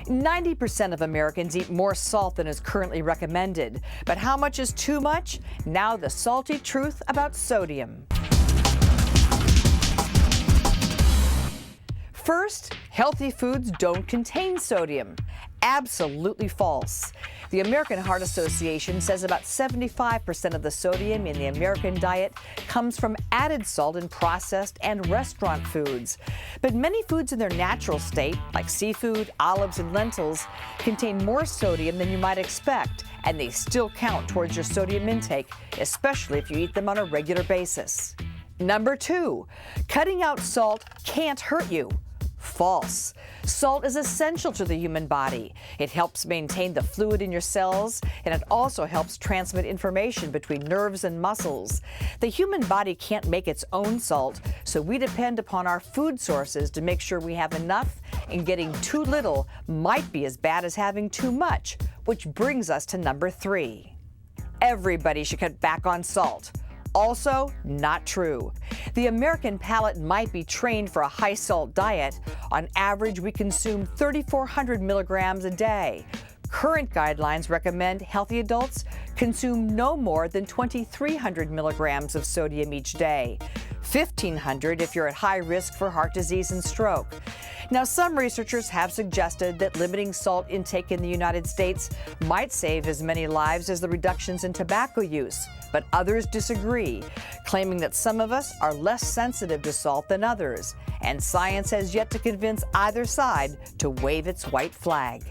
90% of Americans eat more salt than is currently recommended. But how much is too much? Now the salty truth about sodium. First, healthy foods don't contain sodium. Absolutely false. The American Heart Association says about 75% of the sodium in the American diet comes from added salt in processed and restaurant foods. But many foods in their natural state, like seafood, olives, and lentils, contain more sodium than you might expect, and they still count towards your sodium intake, especially if you eat them on a regular basis. Number 2, cutting out salt can't hurt you. False. Salt is essential to the human body. It helps maintain the fluid in your cells, and it also helps transmit information between nerves and muscles. The human body can't make its own salt, so we depend upon our food sources to make sure we have enough, and getting too little might be as bad as having too much, which brings us to number 3. Everybody should cut back on salt. Also, not true. The American palate might be trained for a high-salt diet. On average, we consume 3,400 milligrams a day. Current guidelines recommend healthy adults consume no more than 2,300 milligrams of sodium each day, 1,500 if you're at high risk for heart disease and stroke. Now, some researchers have suggested that limiting salt intake in the United States might save as many lives as the reductions in tobacco use, but others disagree, claiming that some of us are less sensitive to salt than others, and science has yet to convince either side to wave its white flag.